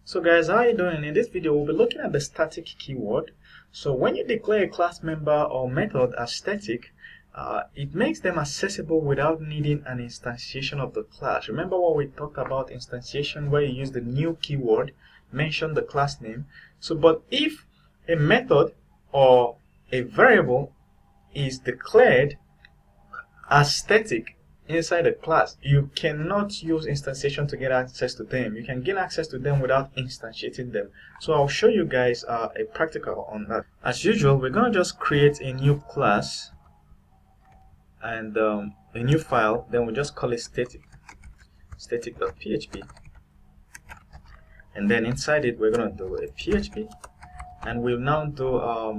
So guys, how are you doing? In this video, we'll be looking at the static keyword. So when you declare a class member or method as static, it makes them accessible without needing an instantiation of the class. Remember what we talked about instantiation, where you use the new keyword, mention the class name. So, but if a method or a variable is declared as static inside a class, you cannot use instantiation to get access to them. You can gain access to them without instantiating them. So I'll show you guys a practical on that. As usual, we're going to just create a new class and a new file. Then we'll just call it static.php, and then inside it we're going to do a PHP, and we'll now do a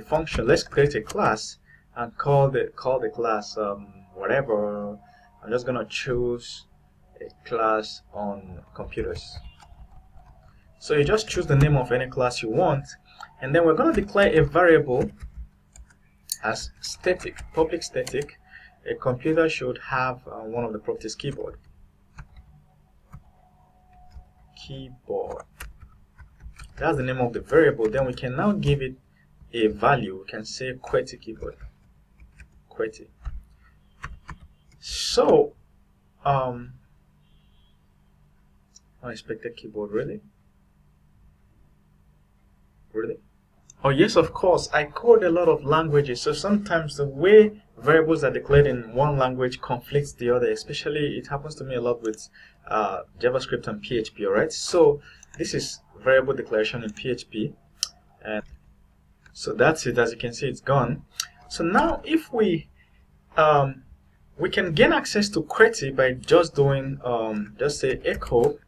function. Let's create a class and call the class whatever. I'm just gonna choose a class on computers. So you just choose the name of any class you want, and then we're gonna declare a variable as static, public static. A computer should have one of the properties keyboard. That's the name of the variable. Then we can now give it a value. We can say QWERTY keyboard. QWERTY. So, unexpected keyboard, really? Oh yes, of course. I code a lot of languages, so sometimes the way variables are declared in one language conflicts the other. Especially, it happens to me a lot with JavaScript and PHP. All right. So this is variable declaration in PHP, and so that's it. As you can see, it's gone. So now, if we can gain access to QWERTY by just doing just say echo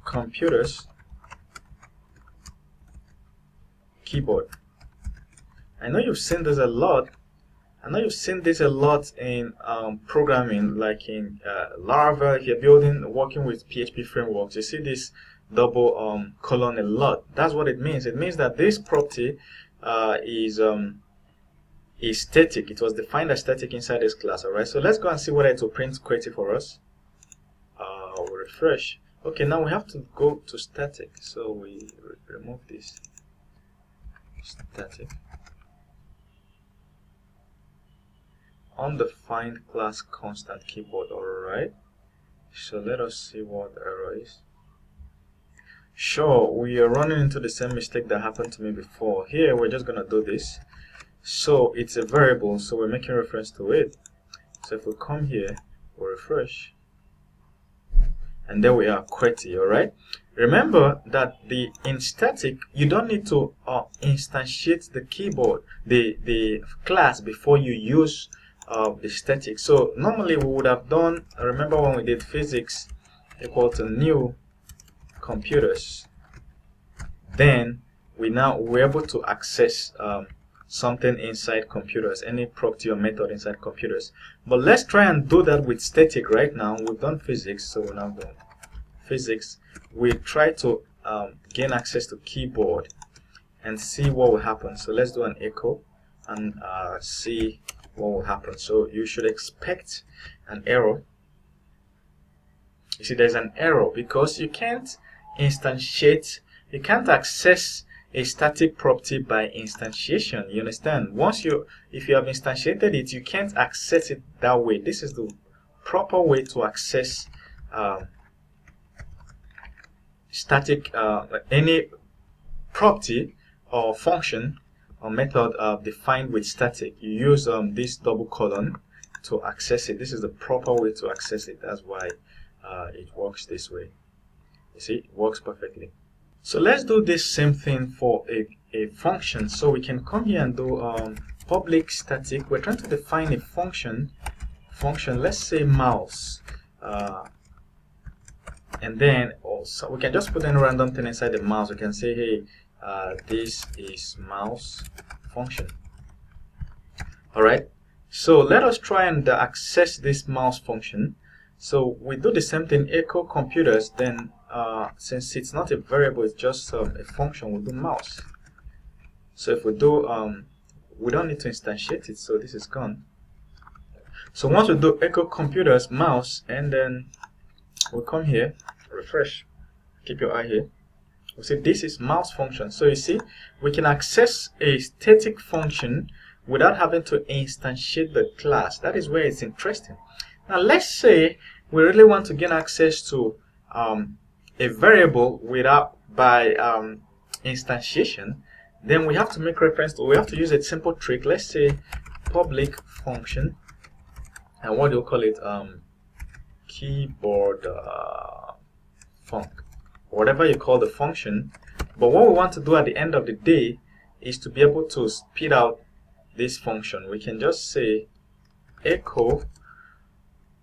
computers keyboard. I know you've seen this a lot. In programming, like in Laravel. If you're working with PHP frameworks, you see this double colon a lot. That's what it means. It means that this property is static. It was defined as static inside this class. Alright, so let's go and see whether it will print QWERTY for us. We'll refresh. Okay, now we have to go to static, so we remove this static. Undefined class constant keyboard. Alright, so let us see what the error is. Sure, we are running into the same mistake that happened to me before. Here we're just gonna do this. So it's a variable, so we're making reference to it. So if we come here, we'll refresh, and there we are, QWERTY. Alright, remember that in static you don't need to instantiate the keyboard, the class, before you use the static. So normally we would have done, remember when we did physics equal to new computers, then we're able to access something inside computers, any property or method inside computers. But let's try and do that with static right now. We've done physics, so we're now doing physics. We try to gain access to keyboard and see what will happen. So let's do an echo and see what will happen. So you should expect an error. You see, there's an error because you can't access a static property by instantiation. You understand? If you have instantiated it, you can't access it that way. This is the proper way to access static, any property or function or method defined with static. You use this double colon to access it. This is the proper way to access it. That's why it works this way. You see, it works perfectly. So let's do this same thing for a function. So we can come here and do public static. We're trying to define a function, let's say mouse, and then also we can just put any random thing inside the mouse. We can say, hey, this is mouse function. Alright, so let us try and access this mouse function. So we do the same thing, echo computers, then since it's not a variable, it's just a function, we'll do mouse. So if we do, we don't need to instantiate it, so this is gone. So once we do echo computers mouse, and then we'll come here, refresh, keep your eye here. We see this is mouse function. So you see, we can access a static function without having to instantiate the class. That is where it's interesting. Now let's say we really want to gain access to a variable by instantiation. Then we have to make reference to, we have to use a simple trick. Let's say public function, and what do you call it? Keyboard func, whatever you call the function. But what we want to do at the end of the day is to be able to spit out this function. We can just say echo.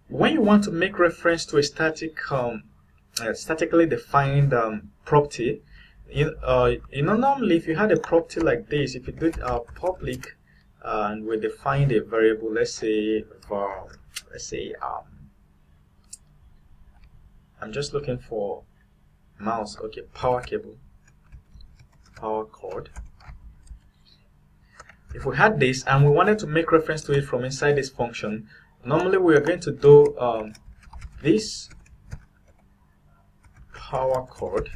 When you want to make reference to a statically defined property, normally if you had a property like this, if you did public and we defined a variable, let's say I'm just looking for mouse, okay, power cable, power cord. If we had this and we wanted to make reference to it from inside this function, normally we are going to do this power cord.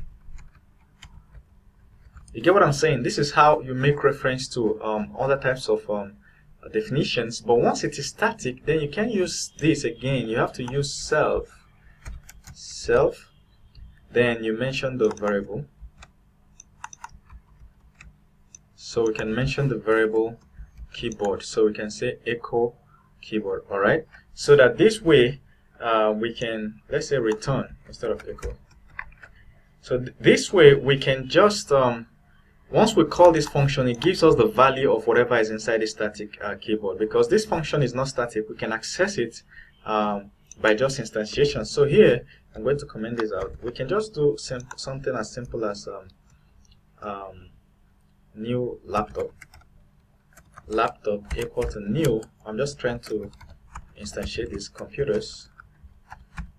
You get what I'm saying? This is how you make reference to other types of definitions. But once it is static, then you can use this again. You have to use self. Then you mention the variable. So we can mention the variable keyboard. So we can say echo keyboard. All right. So that this way we can, let's say, return instead of echo. So this way we can just once we call this function, it gives us the value of whatever is inside the static keyboard. Because this function is not static, we can access it by just instantiation. So here I'm going to comment this out. We can just do something as simple as new laptop equal to new. I'm just trying to instantiate these computers,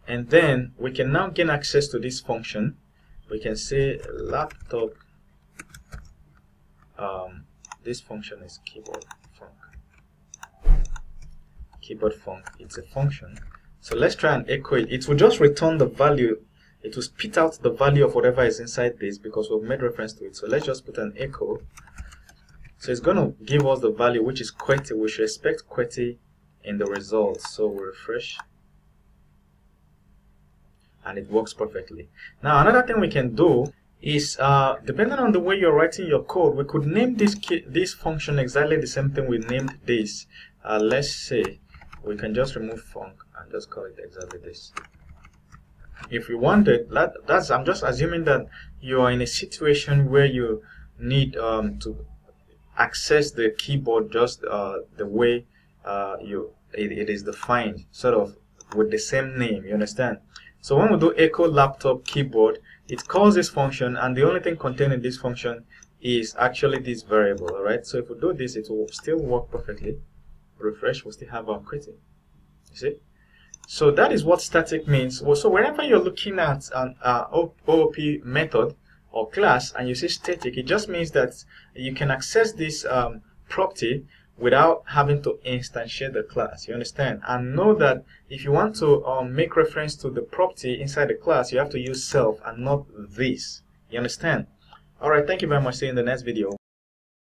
and then we can now gain access to this function. We can say laptop, this function is keyboard func. It's a function. So let's try and echo it. It will just return the value. It will spit out the value of whatever is inside this because we've made reference to it. So let's just put an echo. So it's going to give us the value, which is QWERTY. We should expect QWERTY in the results. So we refresh, and it works perfectly. Now another thing we can do is, depending on the way you're writing your code, we could name this function exactly the same thing we named this. Let's say we can just remove func and just call it exactly this. If we wanted, I'm just assuming that you are in a situation where you need to access the keyboard just the way it is defined, sort of with the same name, you understand? So when we do echo laptop keyboard, it calls this function, and the only thing contained in this function is actually this variable. All right, so if we do this, it will still work perfectly. Refresh, we'll still have our QWERTY. You see? So that is what static means. So whenever you're looking at an OOP method or class and you see static, it just means that you can access this property without having to instantiate the class. You understand? And know that if you want to make reference to the property inside the class, you have to use self and not this. You understand? All right, thank you very much. See you in the next video.